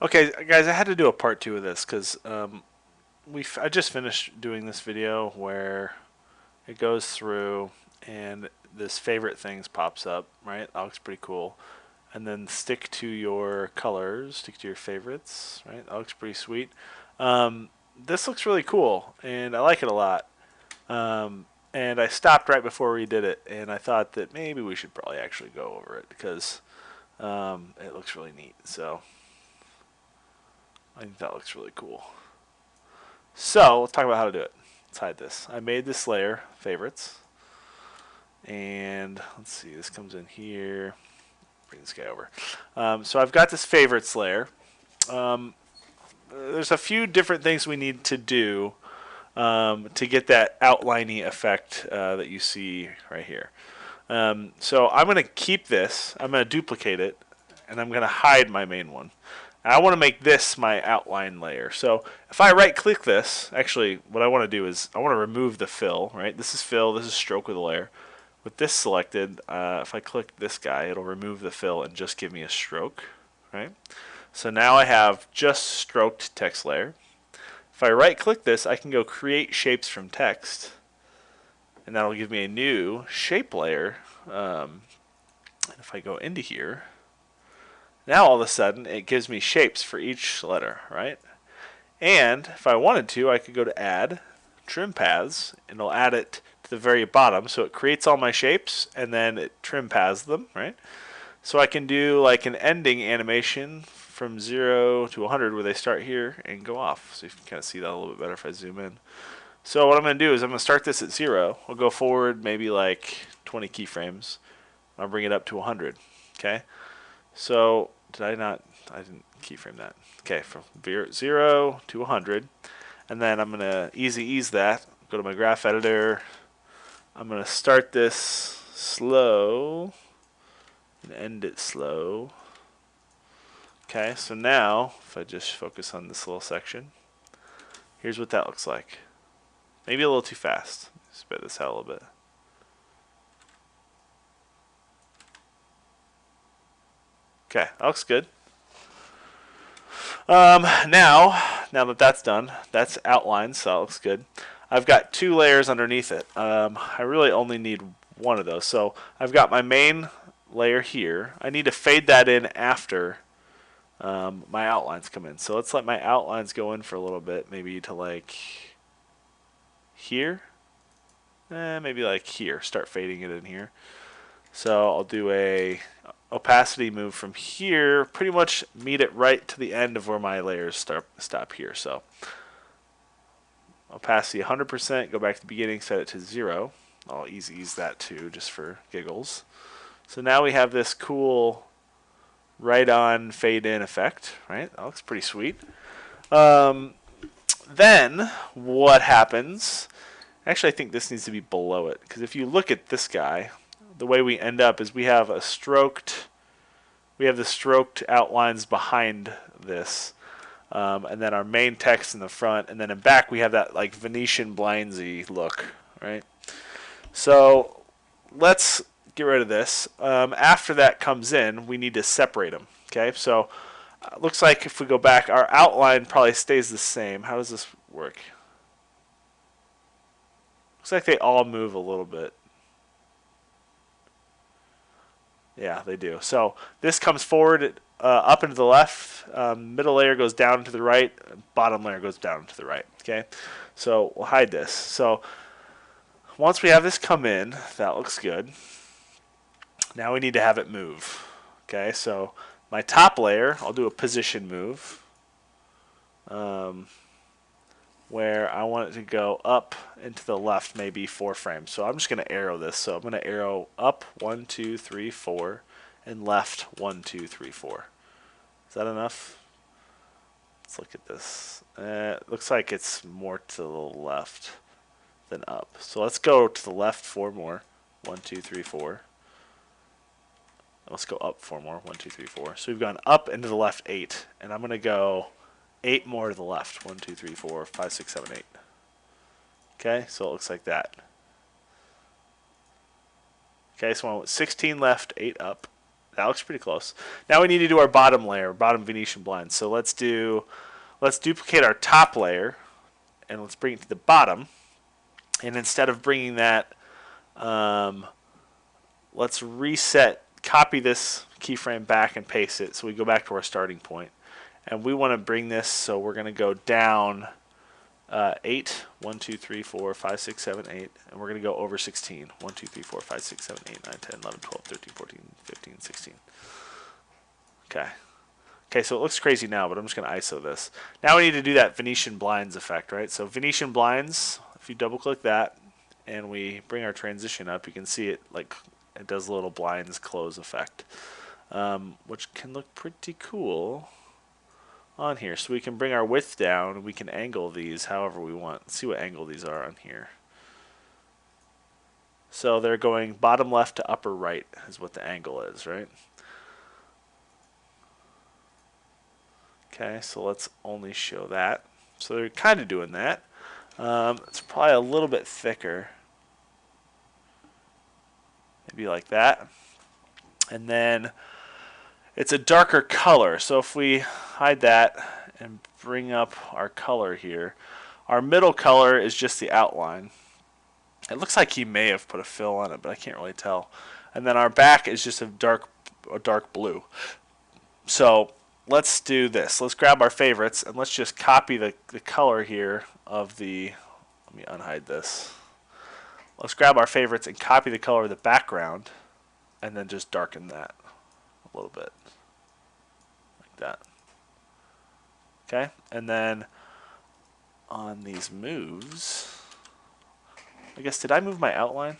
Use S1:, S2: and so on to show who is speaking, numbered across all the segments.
S1: Okay, guys, I had to do a part two of this because I just finished doing this video where it goes through and this favorite things pops up, right? That looks pretty cool. And then stick to your colors, stick to your favorites, right? That looks pretty sweet. This looks really cool, and I like it a lot. And I stopped right before we did it, and I thought that maybe we should probably actually go over it because it looks really neat. So I think that looks really cool. So let's talk about how to do it. Let's hide this. I made this layer, favorites, and let's see, this comes in here. Bring this guy over. So I've got this favorites layer. Um, there's a few different things we need to do to get that outliney effect that you see right here. So I'm going to keep this. I'm going to duplicate it, and I'm going to hide my main one. I want to make this my outline layer. So if I right click this, actually what I want to do is I want to remove the fill, right? This is fill, this is stroke with a layer. With this selected, if I click this guy, it'll remove the fill and just give me a stroke, right? So now I have just stroked text layer. If I right click this, I can go create shapes from text, and that'll give me a new shape layer. And if I go into here, now all of a sudden it gives me shapes for each letter, right? And if I wanted to, I could go to add, trim paths, and it'll add it to the very bottom. So it creates all my shapes and then it trim paths them, right? So I can do like an ending animation from 0 to 100 where they start here and go off. So you can kind of see that a little bit better if I zoom in. So what I'm going to do is I'm going to start this at 0. I'll go forward maybe like 20 keyframes. I'll bring it up to 100. Okay. So did I not? I didn't keyframe that. Okay, from 0 to 100. And then I'm going to easy ease that. Go to my graph editor. I'm going to start this slow and end it slow. Okay, so now if I just focus on this little section, here's what that looks like. Maybe a little too fast. Spit this out a little bit. Okay, that looks good. Now that that's done, that's outlined, so that looks good. I've got two layers underneath it. I really only need one of those. So I've got my main layer here. I need to fade that in after my outlines come in. So let's let my outlines go in for a little bit, maybe to like here. Maybe like here. Start fading it in here. So I'll do a opacity move from here, pretty much meet it right to the end of where my layers stop here. So opacity 100%, go back to the beginning, set it to 0. I'll ease that too, just for giggles. So now we have this cool right on fade in effect, right? That looks pretty sweet. Then what happens? Actually, I think this needs to be below it, because if you look at this guy, the way we end up is we have the stroked outlines behind this, and then our main text in the front, and then in back we have that like Venetian blindsy look, right? So let's get rid of this. After that comes in, we need to separate them. Okay, so looks like if we go back, our outline probably stays the same. How does this work? Looks like they all move a little bit. Yeah, they do. So this comes forward, up and to the left. Middle layer goes down to the right. Bottom layer goes down to the right. Okay, so we'll hide this. So once we have this come in, that looks good. Now we need to have it move. Okay, so my top layer, I'll do a position move, where I want it to go up and to the left, maybe 4 frames. So I'm just going to arrow this. So I'm going to arrow up 1, 2, 3, 4, and left 1, 2, 3, 4. Is that enough? Let's look at this. It looks like it's more to the left than up. So let's go to the left 4 more. 1, 2, 3, 4. Let's go up 4 more. 1, 2, 3, 4. So we've gone up and to the left 8. And I'm going to go 8 more to the left. 1, 2, 3, 4, 5, 6, 7, 8. Okay, so it looks like that. Okay, so I went 16 left, 8 up. That looks pretty close. Now we need to do our bottom layer, bottom Venetian blinds. So let's duplicate our top layer, and let's bring it to the bottom. And instead of bringing that, let's copy this keyframe back and paste it. So we go back to our starting point. And we want to bring this, so we're going to go down 8, 1, 2, 3, 4, 5, 6, 7, 8, and we're going to go over 16. 1, 2, 3, 4, 5, 6, 7, 8, 9, 10, 11, 12, 13, 14, 15, 16. Okay. Okay, so it looks crazy now, but I'm just going to ISO this. Now we need to do that Venetian blinds effect, right? So Venetian blinds, if you double click that and we bring our transition up, you can see it like it does a little blinds close effect, which can look pretty cool on here. So we can bring our width down and we can angle these however we want. Let's see what angle these are on here. So they're going bottom left to upper right is what the angle is, right? Okay, so let's only show that. So they're kind of doing that. It's probably a little bit thicker. Maybe like that. And then it's a darker color. So if we hide that and bring up our color here, our middle color is just the outline. It looks like he may have put a fill on it, but I can't really tell. And then our back is just a dark blue. So let's do this. Let's grab our favorites and let's just copy the color here of the, let me unhide this. Let's grab our favorites and copy the color of the background and then just darken that a little bit. Like that. Okay, and then on these moves, I guess, did I move my outline?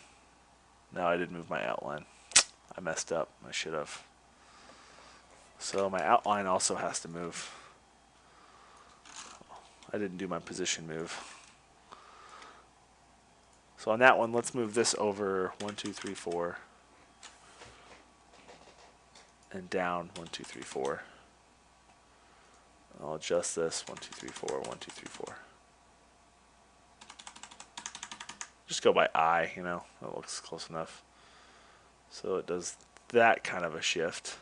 S1: No, I didn't move my outline. I messed up. I should have. So my outline also has to move. I didn't do my position move. So on that one, let's move this over 1, 2, 3, 4. And down 1, 2, 3, 4. I'll adjust this 1, 2, 3, 4, 1, 2, 3, 4. Just go by eye, you know, that looks close enough. So it does that kind of a shift.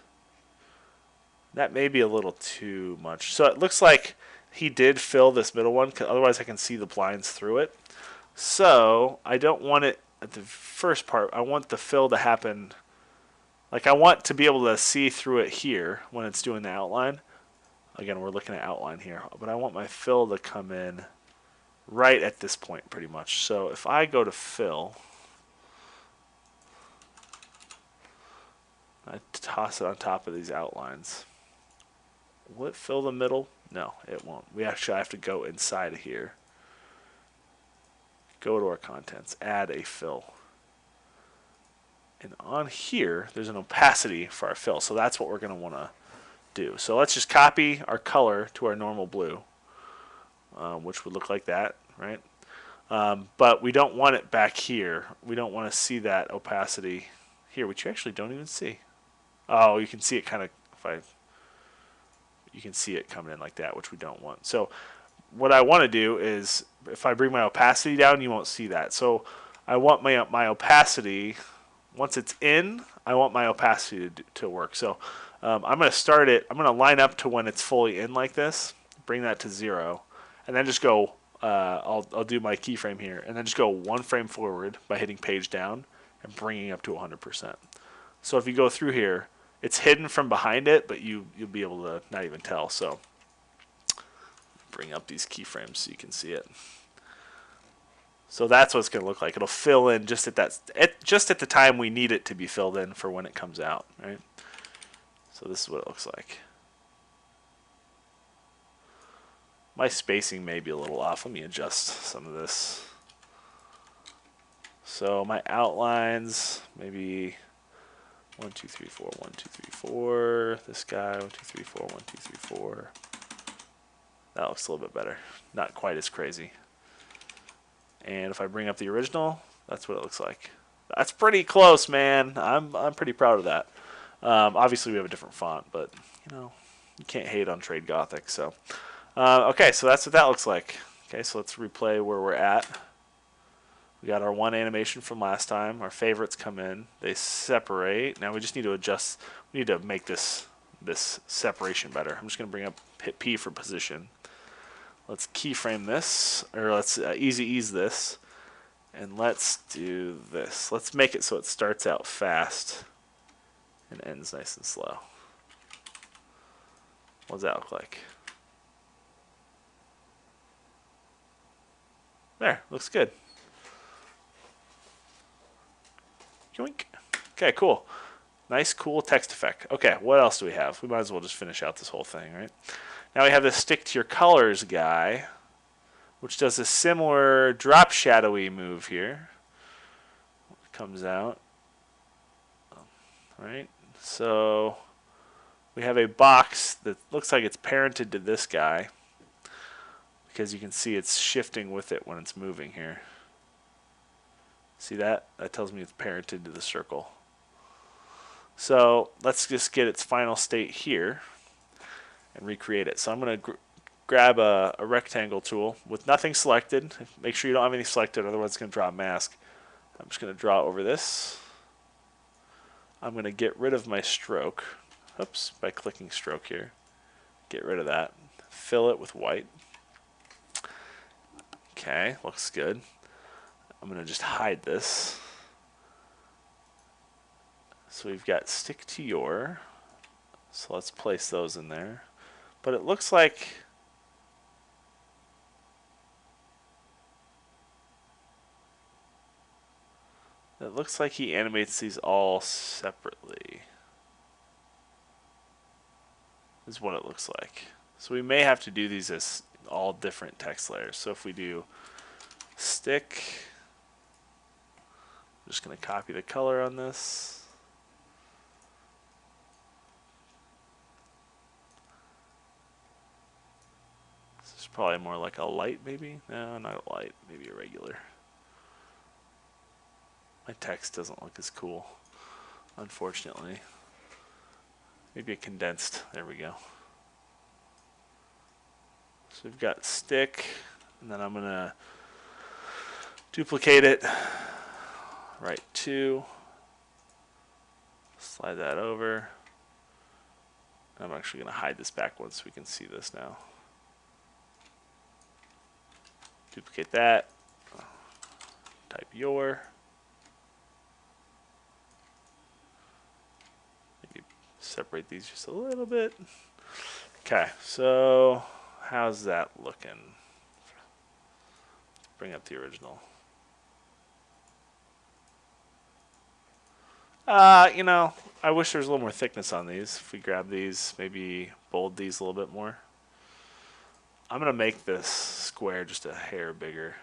S1: That may be a little too much. So it looks like he did fill this middle one, otherwise I can see the blinds through it. So I don't want it at the first part. I want the fill to happen, like I want to be able to see through it here when it's doing the outline. Again, we're looking at outline here, but I want my fill to come in right at this point pretty much. So if I go to fill, I toss it on top of these outlines. Will it fill the middle? No, it won't. We actually have to go inside of here. Go to our contents, add a fill. And on here, there's an opacity for our fill. So that's what we're going to want to do. So let's just copy our color to our normal blue, which would look like that, right? But we don't want it back here. We don't want to see that opacity here, which you actually don't even see. Oh, you can see it kind of, you can see it coming in like that, which we don't want. So what I want to do is, if I bring my opacity down, you won't see that. So I want my opacity, once it's in, I want my opacity to work. So I'm going to start it, I'm going to line up to when it's fully in like this, bring that to 0, and then just go, I'll do my keyframe here, and then just go 1 frame forward by hitting page down and bringing up to 100%. So if you go through here, it's hidden from behind it, but you'll be able to not even tell. So bring up these keyframes so you can see it. So that's what it's going to look like. It'll fill in just at the time we need it to be filled in for when it comes out, right? So this is what it looks like. My spacing may be a little off. Let me adjust some of this. So my outlines, maybe 1, 2, 3, 4, 1, 2, 3, 4. This guy, 1, 2, 3, 4, 1, 2, 3, 4. That looks a little bit better. Not quite as crazy. And if I bring up the original, that's what it looks like. That's pretty close, man. I'm pretty proud of that. Obviously, we have a different font, but you know, you can't hate on Trade Gothic. So, okay, so that's what that looks like. Okay, so let's replay where we're at. We got our one animation from last time. Our favorites come in. They separate. Now we just need to adjust. We need to make this separation better. I'm just going to bring up hit P for position. Let's keyframe this, or let's easy ease this. And let's do this. Let's make it so it starts out fast and ends nice and slow. What does that look like? There, looks good. Yoink. Okay, cool. Nice, cool text effect. Okay, what else do we have? We might as well just finish out this whole thing, right? Now we have this stick to your colors guy, which does a similar drop shadowy move here. Comes out. Right? So we have a box that looks like it's parented to this guy, because you can see it's shifting with it when it's moving here. See that? That tells me it's parented to the circle. So let's just get its final state here and recreate it. So I'm going to grab a rectangle tool with nothing selected. Make sure you don't have anything selected, otherwise it's going to draw a mask. I'm just going to draw over this. I'm going to get rid of my stroke. Oops, by clicking stroke here. Get rid of that. Fill it with white. Okay, looks good. I'm going to just hide this. So we've got stick to your. So let's place those in there. But it looks like he animates these all separately. Is what it looks like. So we may have to do these as all different text layers. So if we do stick, I'm just going to copy the color on this. This is probably more like a light, maybe? No, not a light. Maybe a regular. My text doesn't look as cool, unfortunately. Maybe a condensed. There we go. So we've got stick, and then I'm going to duplicate it. Right 2. Slide that over. I'm actually going to hide this back one so we can see this now. Duplicate that. Type your. Maybe separate these just a little bit. Okay, so how's that looking? Let's bring up the original. You know, I wish there was a little more thickness on these. If we grab these, maybe bold these a little bit more. I'm going to make this square just a hair bigger.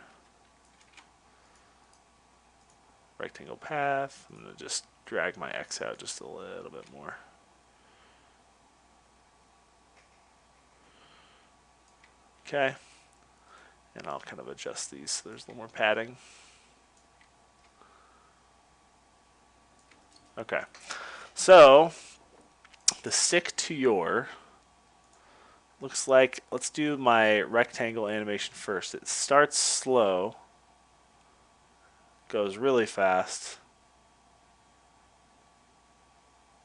S1: Rectangle path. I'm going to just drag my X out just a little bit more. Okay. And I'll kind of adjust these so there's a little more padding. Okay. So the stick to your looks like, let's do my rectangle animation first. It starts slow, goes really fast,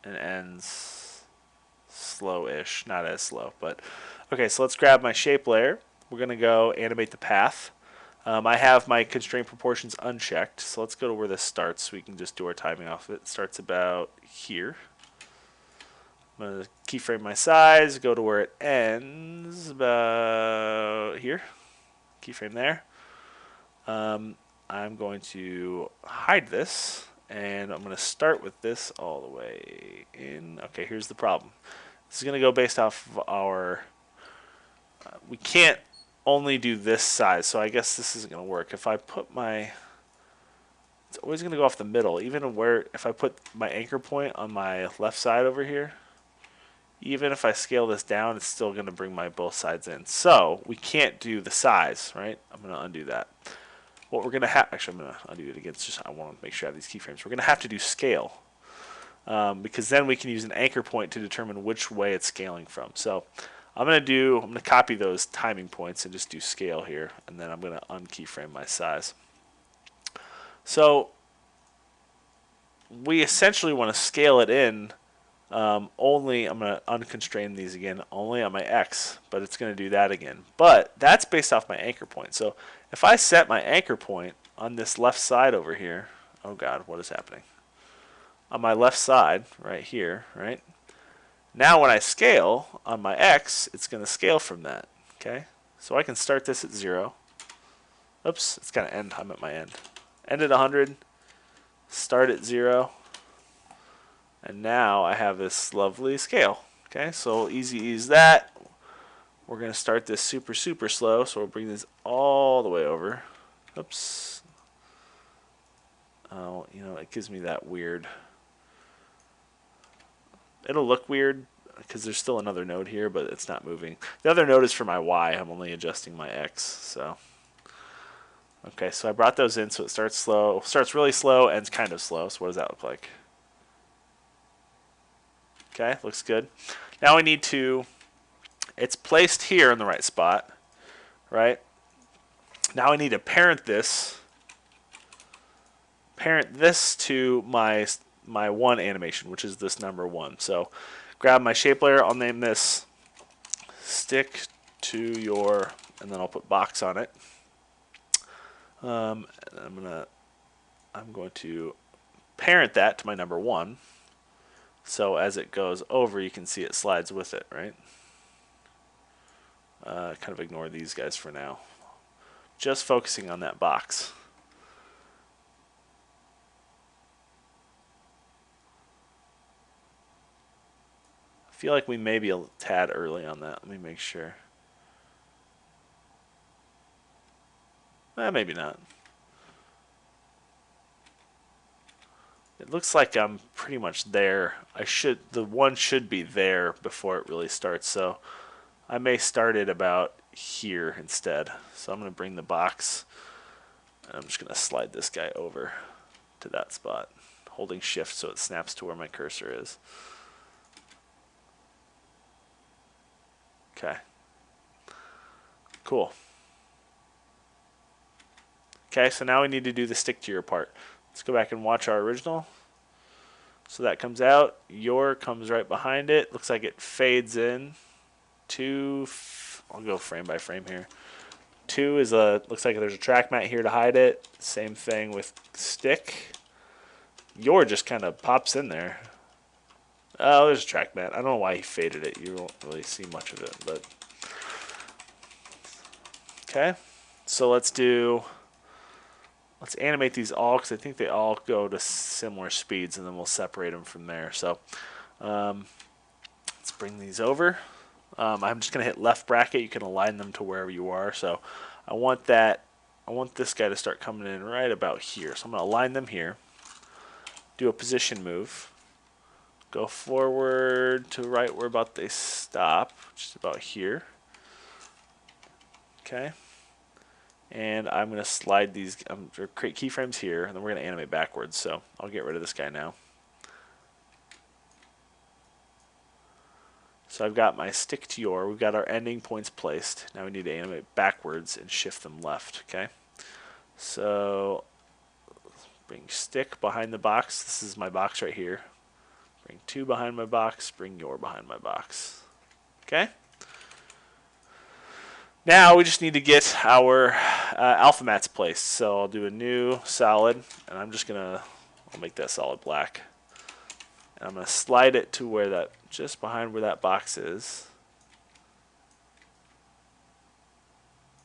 S1: and ends slow-ish. Not as slow, but okay. So let's grab my shape layer. We're gonna go animate the path. I have my constraint proportions unchecked, so let's go to where this starts so we can just do our timing off of it. It starts about here. I'm going to keyframe my size, go to where it ends, about here. Keyframe there. I'm going to hide this, and I'm going to start with this all the way in. Okay, here's the problem. This is going to go based off of our... we can't only do this size, so I guess this isn't going to work. If I put my... it's always going to go off the middle, even where... if I put my anchor point on my left side over here, even if I scale this down, it's still going to bring my both sides in. So we can't do the size, right? I'm going to undo that. What we're going to have... actually, I'm going to undo it again. It's just I want to make sure I have these keyframes. We're going to have to do scale, because then we can use an anchor point to determine which way it's scaling from. So I'm going to copy those timing points and just do scale here, and then I'm going to unkeyframe my size. So we essentially want to scale it in only, I'm going to unconstrain these again, only on my X, but it's going to do that again. But that's based off my anchor point. So if I set my anchor point on this left side over here, oh God, what is happening? On my left side, right here, right? Now when I scale on my X, it's going to scale from that, okay? So I can start this at 0. Oops, it's got to end, I'm at my end. End at 100, start at 0, and now I have this lovely scale. Okay, so easy ease that. We're going to start this super slow, so we'll bring this all the way over. Oops. Oh, you know, it gives me that weird. It'll look weird because there's still another node here, but it's not moving. The other node is for my Y. I'm only adjusting my X. So, okay, so I brought those in, so it starts slow, starts really slow, ends kind of slow. So what does that look like? Okay, looks good. Now we need to, it's placed here in the right spot, right? Now I need to parent this to my one animation, which is this number 1. So grab my shape layer, I'll name this stick to your, and then I'll put box on it. And I'm going to parent that to my number 1. So as it goes over, you can see it slides with it, right? Kind of ignore these guys for now. Just focusing on that box. I feel like we may be a tad early on that. Let me make sure. Maybe not. It looks like I'm pretty much there. The 1 should be there before it really starts, so I may start it about here instead. So I'm going to bring the box, and I'm just going to slide this guy over to that spot, holding shift so it snaps to where my cursor is. Okay. Cool. Okay, so now we need to do the stick to your part. Let's go back and watch our original. So that comes out. Your comes right behind it. Looks like it fades in. 2, I'll go frame by frame here. 2 is looks like there's a track mat here to hide it. Same thing with stick. Your just kind of pops in there. Oh, there's a track mat. I don't know why he faded it. You don't really see much of it, but okay. So let's animate these all because I think they all go to similar speeds, and then we'll separate them from there. So let's bring these over. I'm just going to hit left bracket. You can align them to wherever you are. So I want this guy to start coming in right about here. So I'm going to align them here. Do a position move. Go forward to right where about they stop, just about here. Okay. And I'm going to slide these, or create keyframes here, and then we're going to animate backwards. So I'll get rid of this guy now. So I've got my stick to your, we've got our ending points placed. Now we need to animate backwards and shift them left, okay? So bring stick behind the box. This is my box right here. Bring 2 behind my box, bring your behind my box. Okay? Now we just need to get our alpha mats placed. So I'll do a new solid, and I'm just gonna, I'll make that solid black. And I'm gonna slide it to where that, just behind where that box is.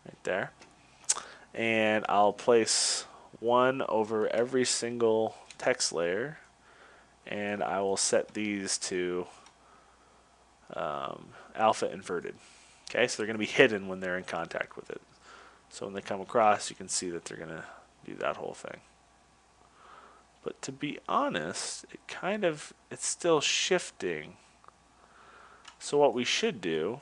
S1: Right there. And I'll place 1 over every single text layer, and I will set these to alpha inverted. Okay, so they're going to be hidden when they're in contact with it. So when they come across, you can see that they're going to do that whole thing. But to be honest, it's still shifting. So what we should do,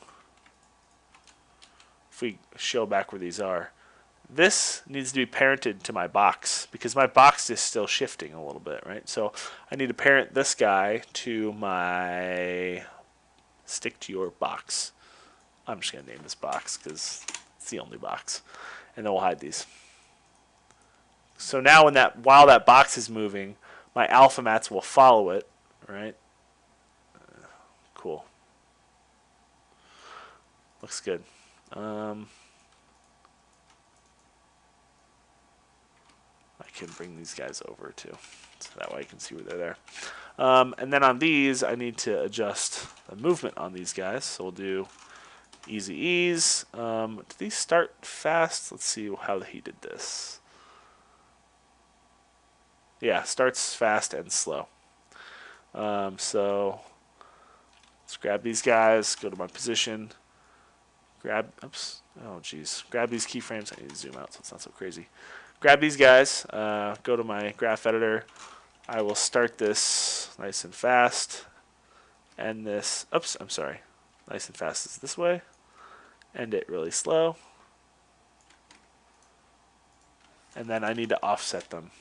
S1: if we show back where these are, this needs to be parented to my box because my box is still shifting a little bit, right? So I need to parent this guy to my stick to your box. I'm just going to name this box because it's the only box. And then we'll hide these. So now while that box is moving, my alpha mats will follow it, right? Cool. Looks good. I can bring these guys over too, so that way I can see where they're there. And then on these, I need to adjust the movement on these guys. So we'll do easy ease. Do these start fast? Let's see how he did this. Yeah, starts fast and slow. So let's grab these guys, go to my position, oops, oh geez, grab these keyframes. I need to zoom out so it's not so crazy. Grab these guys, go to my graph editor. I will start this nice and fast, end this, oops, I'm sorry, nice and fast is this way, end it really slow, and then I need to offset them,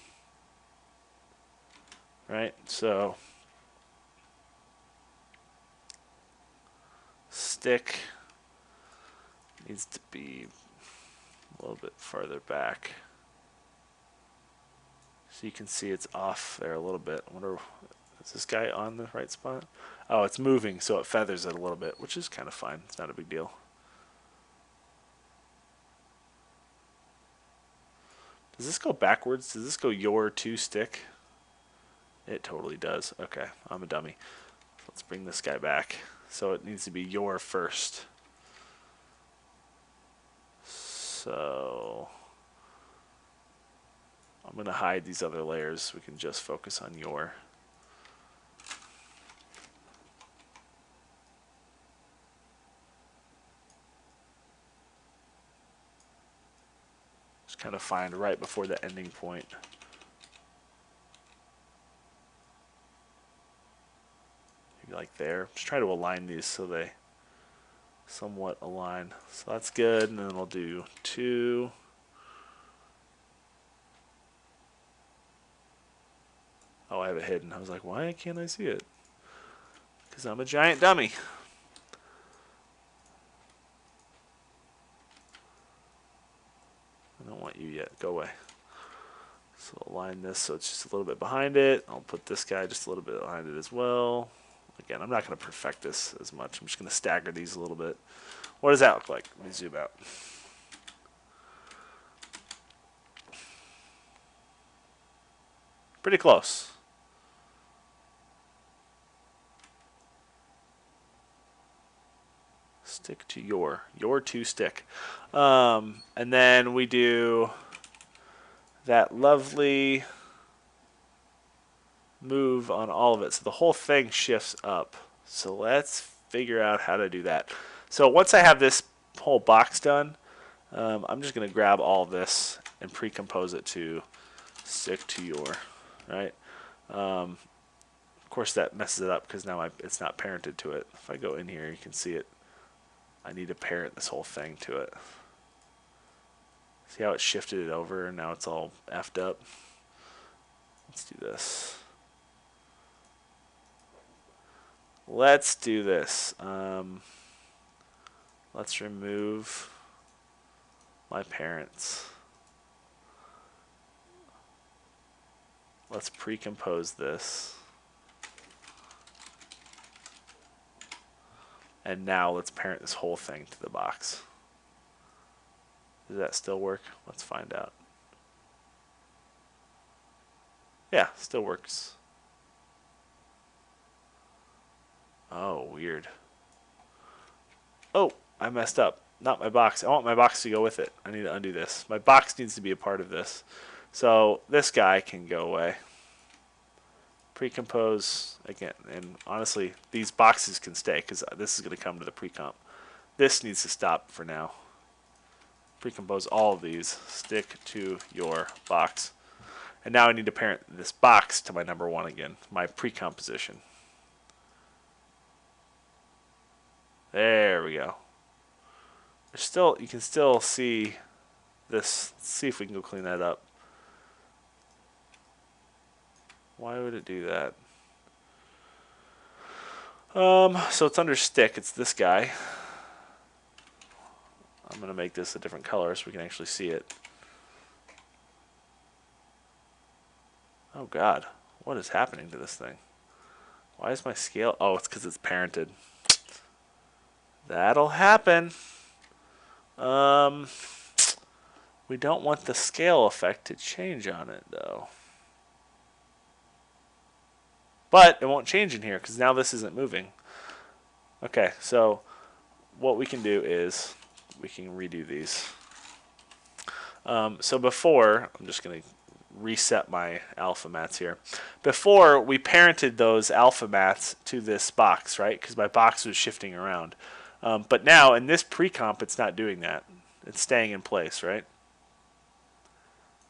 S1: right? So stick needs to be a little bit farther back. So you can see it's off there a little bit. I wonder, is this guy on the right spot? Oh, it's moving, so it feathers it a little bit, which is kind of fine. It's not a big deal. Does this go backwards? Does this go your to stick? It totally does. Okay, I'm a dummy. Let's bring this guy back. So it needs to be your first. So I'm going to hide these other layers. We can just focus on your. Just kind of find right before the ending point. Maybe like there. Just try to align these so they somewhat align. So that's good. And then we'll do 2. Oh, I have it hidden. I was like, why can't I see it? Because I'm a giant dummy. I don't want you yet. Go away. So align this so it's just a little bit behind it. I'll put this guy just a little bit behind it as well. Again, I'm not going to perfect this as much. I'm just going to stagger these a little bit. What does that look like? Let me zoom out. Pretty close. Stick to your to stick. And then we do that lovely move on all of it. So the whole thing shifts up. So let's figure out how to do that. So once I have this whole box done, I'm just going to grab all of this and pre-compose it to stick to your, right? Of course that messes it up because now it's not parented to it. If I go in here, you can see it. I need to parent this whole thing to it. See how it shifted it over and now it's all effed up? Let's do this. Let's do this. Let's remove my parents. Let's pre-compose this. And now let's parent this whole thing to the box. Does that still work? Let's find out. Yeah, still works. Oh, weird. Oh, I messed up. Not my box. I want my box to go with it. I need to undo this. My box needs to be a part of this. So this guy can go away. Pre-compose again. And honestly, these boxes can stay because this is going to come to the pre-comp. This needs to stop for now. Pre-compose all of these. Stick to your box. And now I need to parent this box to my number 1 again. My pre-composition. There we go. There's still, you can still see this. Let's see if we can go clean that up. Why would it do that? So it's under stick. It's this guy. I'm going to make this a different color so we can actually see it. Oh God, what is happening to this thing? Why is my scale? Oh, it's because it's parented. That'll happen. We don't want the scale effect to change on it though. But it won't change in here because now this isn't moving. Okay, so what we can do is we can redo these. So before, I'm just going to reset my alpha mats here. Before, we parented those alpha mats to this box, right? Because my box was shifting around. But now, in this pre-comp, it's not doing that. It's staying in place, right?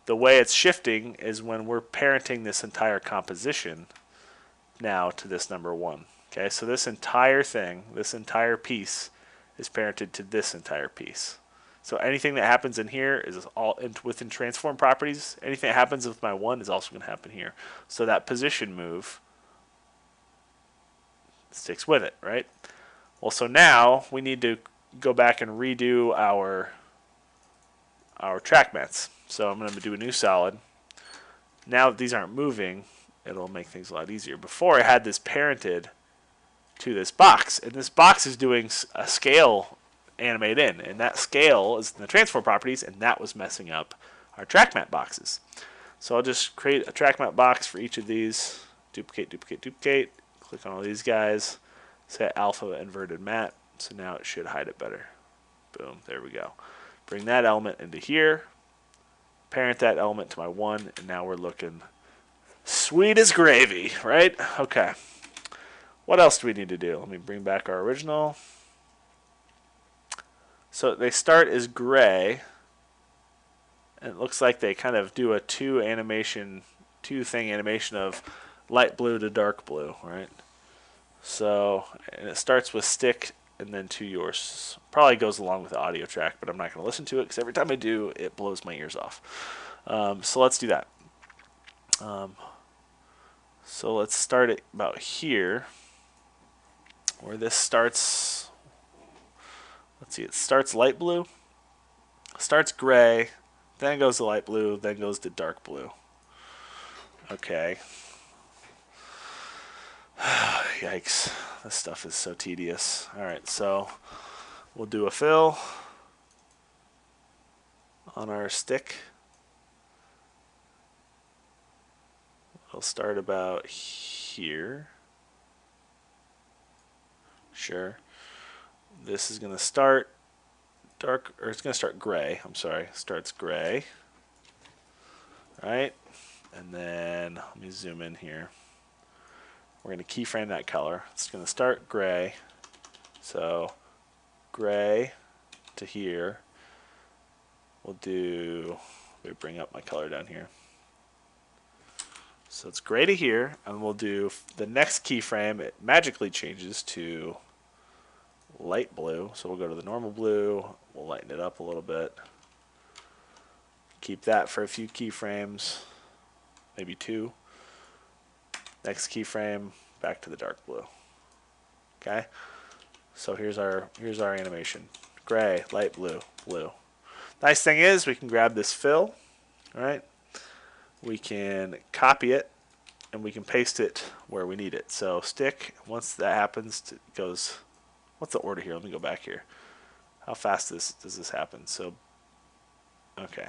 S1: The way it's shifting is when we're parenting this entire composition now to this number 1. Okay, so this entire thing, this entire piece, is parented to this entire piece. So anything that happens in here is all within transform properties. Anything that happens with my 1 is also going to happen here. So that position move sticks with it, right? Well, so now we need to go back and redo our track mats. So I'm going to do a new solid. Now that these aren't moving, it'll make things a lot easier. Before I had this parented to this box, and this box is doing a scale animate in, and that scale is in the transform properties, and that was messing up our track mat boxes. So I'll just create a track mat box for each of these, duplicate, duplicate, duplicate, click on all these guys, set alpha inverted mat, so now it should hide it better. Boom, there we go. Bring that element into here, parent that element to my 1, and now we're looking sweet as gravy, right? Okay. What else do we need to do? Let me bring back our original. So they start as gray, and it looks like they kind of do a two thing animation of light blue to dark blue, right? So, and it starts with stick and then to yours. Probably goes along with the audio track, but I'm not going to listen to it because every time I do, it blows my ears off. So let's do that. So let's start it about here, where this starts. Let's see, it starts light blue, starts gray, then goes to light blue, then goes to dark blue. Okay. Yikes. This stuff is so tedious. Alright, so we'll do a fill on our stick. It'll start about here. Sure. This is going to start dark, or it's going to start gray. I'm sorry. Starts gray. Right? And then, let me zoom in here. We're going to keyframe that color. It's going to start gray. So, gray to here. We'll do, let me bring up my color down here. So it's gray to here, and we'll do the next keyframe. It magically changes to light blue. So we'll go to the normal blue. We'll lighten it up a little bit. Keep that for a few keyframes, maybe 2. Next keyframe, back to the dark blue. Okay. So here's our animation. Gray, light blue, blue. Nice thing is we can grab this fill. All right. We can copy it, and we can paste it where we need it. So stick, once that happens, it goes, what's the order here? Let me go back here. How fast does this happen? So, okay.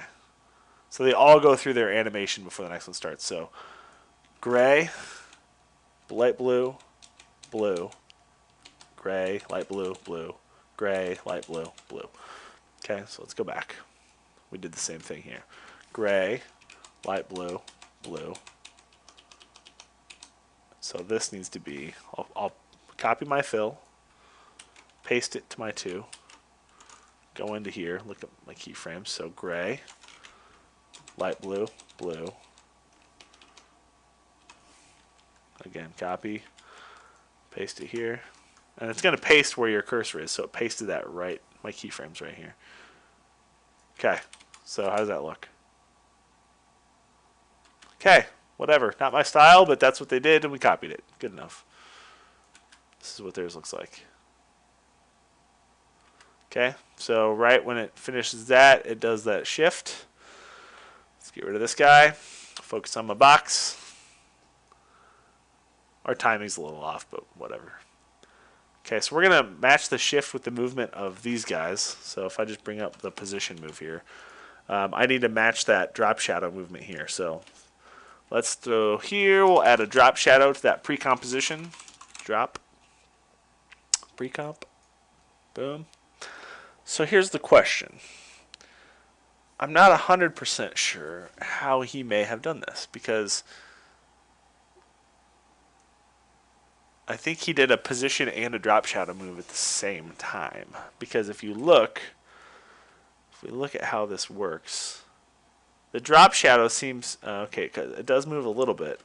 S1: So they all go through their animation before the next one starts. So gray, light blue, blue, gray, light blue, blue, gray, light blue, blue. Okay, so let's go back. We did the same thing here. Gray, light blue, blue. So this needs to be, I'll copy my fill, paste it to my 2, go into here, look at my keyframes. So gray, light blue, blue. Again, copy, paste it here. And it's going to paste where your cursor is, so it pasted that right, my keyframes right here. Okay, so how does that look? Okay, whatever. Not my style, but that's what they did, and we copied it. Good enough. This is what theirs looks like. Okay, so right when it finishes it does that shift. Let's get rid of this guy. Focus on my box. Our timing's a little off, but whatever. Okay, so we're going to match the shift with the movement of these guys. So if I just bring up the position move here, I need to match that drop shadow movement here. So let's throw here. We'll add a drop shadow to that pre-composition. Drop. Pre-comp. Boom. So here's the question. I'm not 100% sure how he may have done this, because I think he did a position and a drop shadow move at the same time. Because if we look at how this works, the drop shadow seems okay. Cause it does move a little bit,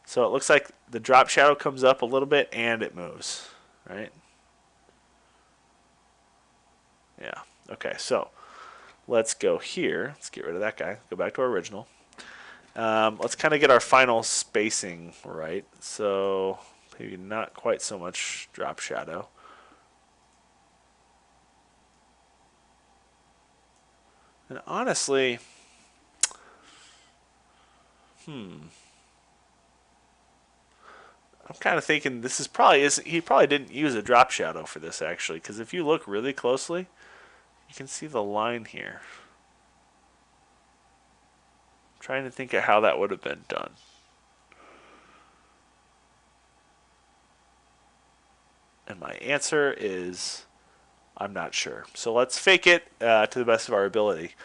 S1: so it looks like the drop shadow comes up a little bit and it moves, right? Yeah. Okay. So let's go here. Let's get rid of that guy. Go back to our original. Let's kind of get our final spacing right. So maybe not quite so much drop shadow. And honestly, I'm kind of thinking this is probably he probably didn't use a drop shadow for this, actually, because if you look really closely, you can see the line here. I'm trying to think of how that would have been done. And my answer is I'm not sure. So let's fake it to the best of our ability.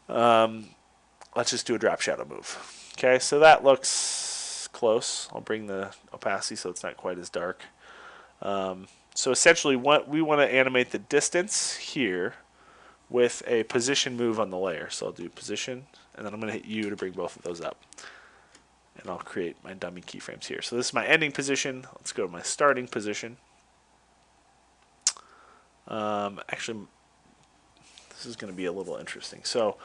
S1: Let's just do a drop shadow move. Okay, so that looks close. I'll bring the opacity so it's not quite as dark. So essentially, what we want to animate the distance here with a position move on the layer. So I'll do position, and then I'm going to hit U to bring both of those up. And I'll create my dummy keyframes here. So this is my ending position. Let's go to my starting position. Actually, this is going to be a little interesting. So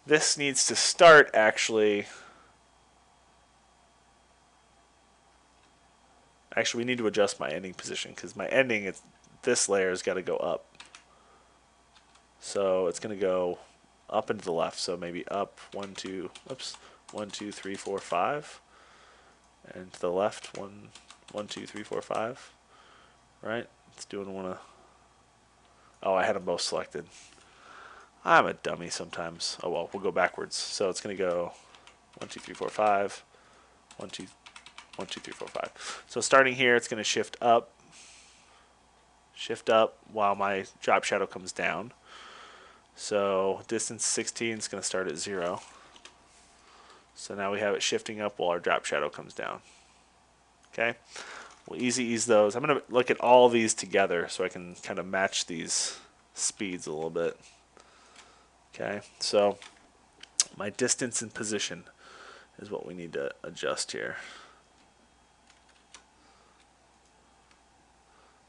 S1: this needs to start actually. Actually, we need to adjust my ending position, because my ending, this layer has got to go up. So it's going to go up and to the left. So maybe up 1, 2, 3, 4, 5, and to the left 1, 2, 3, 4, 5. Right? It's doing one of. Oh, I had them both selected. I'm a dummy sometimes. Oh well, we'll go backwards. So it's going to go 1, 2, 3, 4, 5. 1, 2, 1, 2, 3, 4, 5. So starting here, it's going to shift up while my drop shadow comes down. So distance 16 is going to start at 0. So now we have it shifting up while our drop shadow comes doan. Okay, we'll easy ease those. I'm going to look at all these together so I can kind of match these speeds a little bit. Okay, so my distance and position is what we need to adjust here.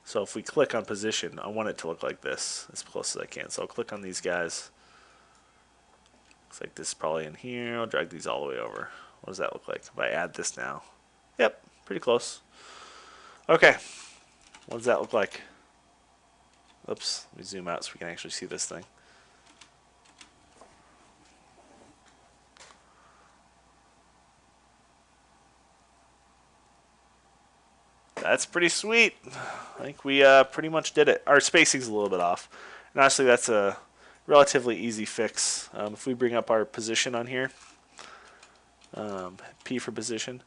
S1: So if we click on position, I want it to look like this as close as I can. So I'll click on these guys. Looks like this is probably in here. I'll drag these all the way over. What does that look like if I add this now? Yep, pretty close. Okay, what does that look like? Oops, let me zoom out so we can actually see this thing. That's pretty sweet. I think we pretty much did it. Our spacing's a little bit off. And honestly, that's a relatively easy fix. If we bring up our position on here, P for position,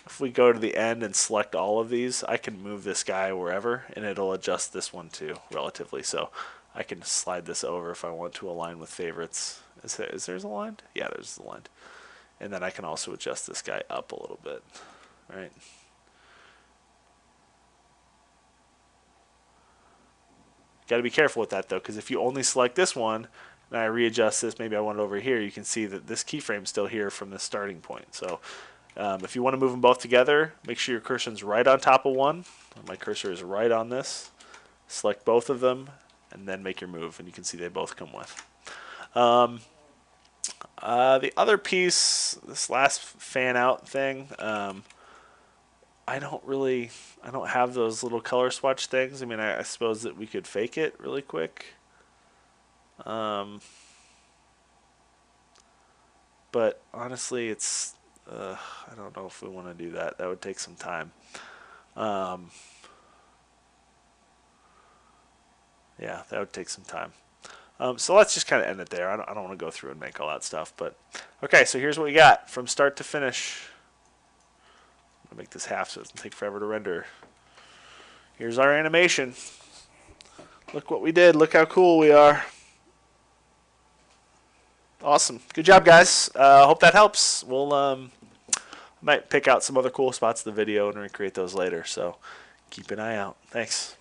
S1: if we go to the end and select all of these, I can move this guy wherever, and it'll adjust this one too, relatively. So I can slide this over if I want to align with favorites. Is there's aligned? Yeah, there's aligned. And then I can also adjust this guy up a little bit, right? Got to be careful with that though, because if you only select this one and I readjust this, maybe I want it over here, you can see that this keyframe is still here from the starting point. So if you want to move them both together, make sure your cursor is right on top of one. My cursor is right on this. Select both of them and then make your move, and you can see they both come with. The other piece, this last fan out thing, I don't have those little color swatch things. I mean, I suppose that we could fake it really quick. But honestly, it's I don't know if we want to do that. That would take some time. Yeah, that would take some time. So let's just kind of end it there. I don't want to go through and make all that stuff. But okay, so here's what we got from start to finish. I'm going to make this half so it doesn't take forever to render. Here's our animation. Look what we did. Look how cool we are. Awesome. Good job, guys. Hope that helps. We'll might pick out some other cool spots in the video and recreate those later. So keep an eye out. Thanks.